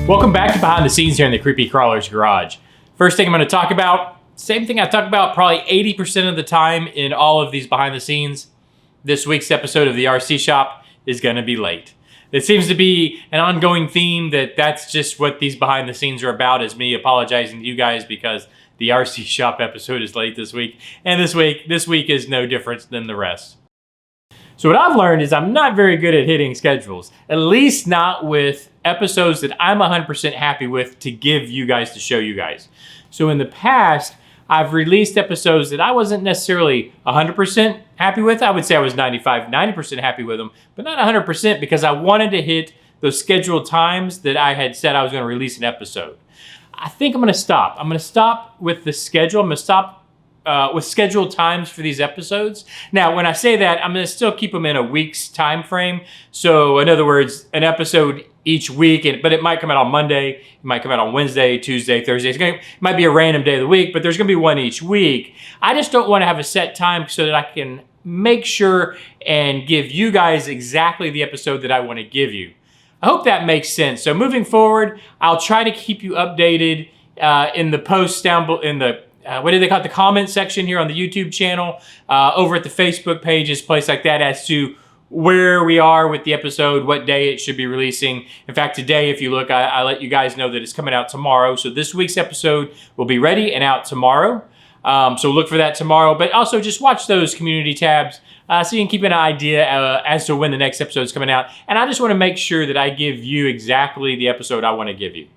Welcome back to Behind the Scenes here in the Creepy Crawler's Garage. First thing I'm going to talk about, same thing I talk about probably 80% of the time in all of these behind the scenes. This week's episode of the RC Shop is going to be late. It seems to be an ongoing theme that's just what these behind the scenes are about, is me apologizing to you guys because the RC Shop episode is late this week. And this week is no different than the rest. So what I've learned is I'm not very good at hitting schedules, at least not with episodes that I'm 100% happy with to give you guys, to show you guys. So in the past, I've released episodes that I wasn't necessarily 100% happy with. I would say I was 90% happy with them, but not 100% because I wanted to hit those scheduled times that I had said I was going to release an episode. I think I'm going to stop. I'm going to stop with the schedule. I'm going to stop with scheduled times for these episodes. Now, when I say that, I'm going to still keep them in a week's time frame. So in other words, an episode each week, but it might come out on Monday, it might come out on Wednesday, Tuesday, Thursday. It might be a random day of the week, but there's going to be one each week. I just don't want to have a set time so that I can make sure and give you guys exactly the episode that I want to give you. I hope that makes sense. So moving forward, I'll try to keep you updated in the posts down below, in the what do they call it? The comment section here on the YouTube channel, over at the Facebook pages, place like that, as to where we are with the episode, what day it should be releasing. In fact, today, if you look, I let you guys know that it's coming out tomorrow. So this week's episode will be ready and out tomorrow. So look for that tomorrow. But also just watch those community tabs so you can keep an idea as to when the next episode is coming out. And I just want to make sure that I give you exactly the episode I want to give you.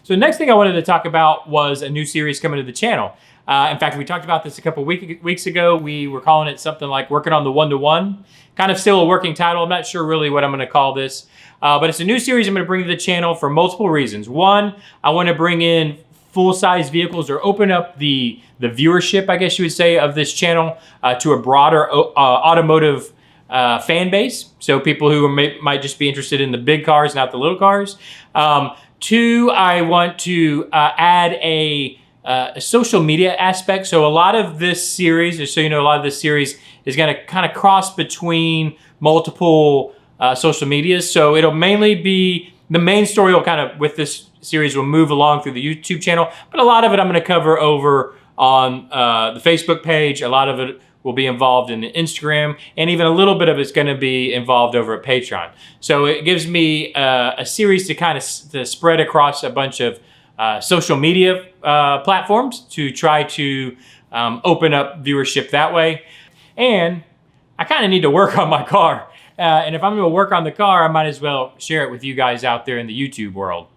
So the next thing I wanted to talk about was a new series coming to the channel. In fact, we talked about this a couple weeks ago. We were calling it something like Working on the One-to-One. Kind of still a working title. I'm not sure really what I'm going to call this. But it's a new series I'm going to bring to the channel for multiple reasons. One, I want to bring in full-size vehicles, or open up the viewership, I guess you would say, of this channel to a broader automotive fan base. So people who might just be interested in the big cars, not the little cars. Two, I want to add a social media aspect. So a lot of this series, just so you know, a lot of this series is going to kind of cross between multiple social medias. So it'll mainly be, the main story will kind of, with this series, will move along through the YouTube channel, but a lot of it I'm going to cover over on the Facebook page. A lot of it will be involved in the Instagram, and even a little bit of it's going to be involved over at Patreon. So it gives me a series to kind of spread across a bunch of social media platforms to try to open up viewership that way. And I kind of need to work on my car. And if I'm going to work on the car, I might as well share it with you guys out there in the YouTube world.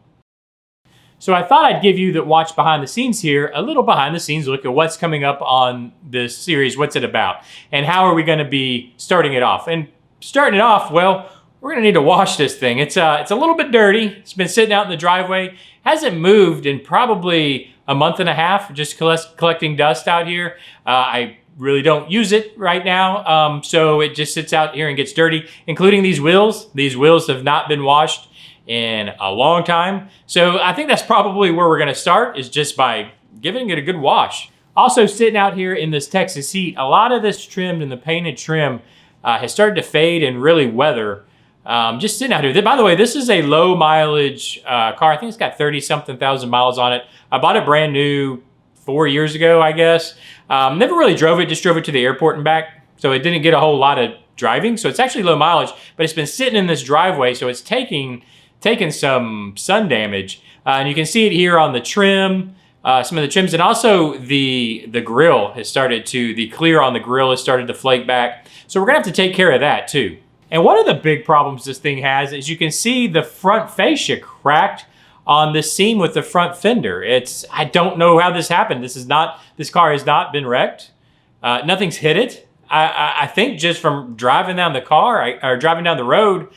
So I thought I'd give you that watch behind the scenes here, a little behind the scenes look at what's coming up on this series, what's it about, and how are we going to be starting it off. And starting it off, well, we're going to need to wash this thing. It's a little bit dirty. It's been sitting out in the driveway. Hasn't moved in probably a month and a half, just collecting dust out here. I really don't use it right now, so it just sits out here and gets dirty, including these wheels. These wheels have not been washed in a long time. So I think that's probably where we're going to start, is just by giving it a good wash. Also, sitting out here in this Texas heat, a lot of this trim and the painted trim has started to fade and really weather. Just sitting out here. By the way, this is a low mileage car. I think it's got 30-something thousand miles on it. I bought it brand new 4 years ago, I guess. Never really drove it, just drove it to the airport and back. So it didn't get a whole lot of driving. So it's actually low mileage, but it's been sitting in this driveway. So it's taking some sun damage. And you can see it here on the trim, some of the trims, and also the grill has started to, the clear on the grill has started to flake back. So we're gonna have to take care of that too. And one of the big problems this thing has is you can see the front fascia cracked on the seam with the front fender. I don't know how this happened. This car has not been wrecked. Nothing's hit it. I think just from driving down the car, or driving down the road,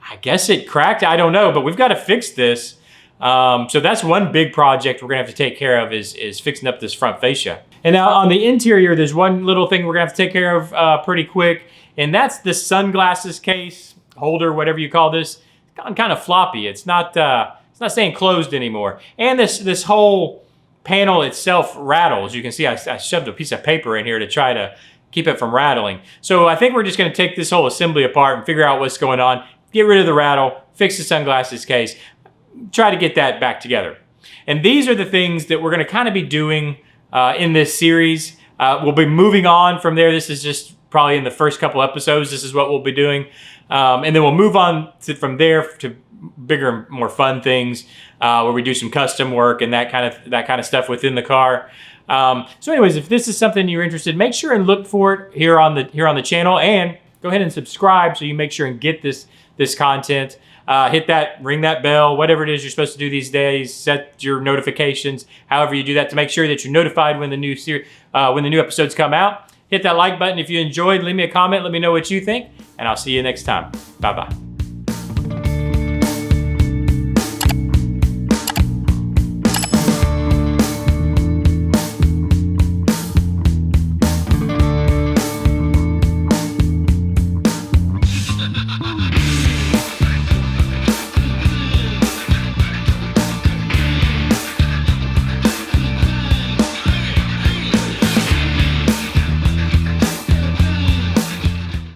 I guess it cracked. I don't know, but we've got to fix this. So that's one big project we're gonna have to take care of, is fixing up this front fascia. And now on the interior, there's one little thing we're gonna have to take care of pretty quick, and that's the sunglasses case, holder, whatever you call this. It's gone kind of floppy. It's not saying closed anymore. And this whole panel itself rattles. You can see I shoved a piece of paper in here to try to keep it from rattling. So I think we're just gonna take this whole assembly apart and figure out what's going on, get rid of the rattle, fix the sunglasses case. try to get that back together. And these are the things that we're going to kind of be doing in this series. We'll be moving on from there. This is just probably in the first couple episodes. This is what we'll be doing. And then we'll move on from there to bigger, more fun things where we do some custom work and that kind of stuff within the car. So anyways, if this is something you're interested in, make sure and look for it here on the channel, and go ahead and subscribe so you make sure and get this content. Hit that, ring that bell, whatever it is you're supposed to do these days. Set your notifications, however you do that, to make sure that you're notified when the new episodes come out. Hit that like button if you enjoyed. Leave me a comment. Let me know what you think, and I'll see you next time. Bye-bye.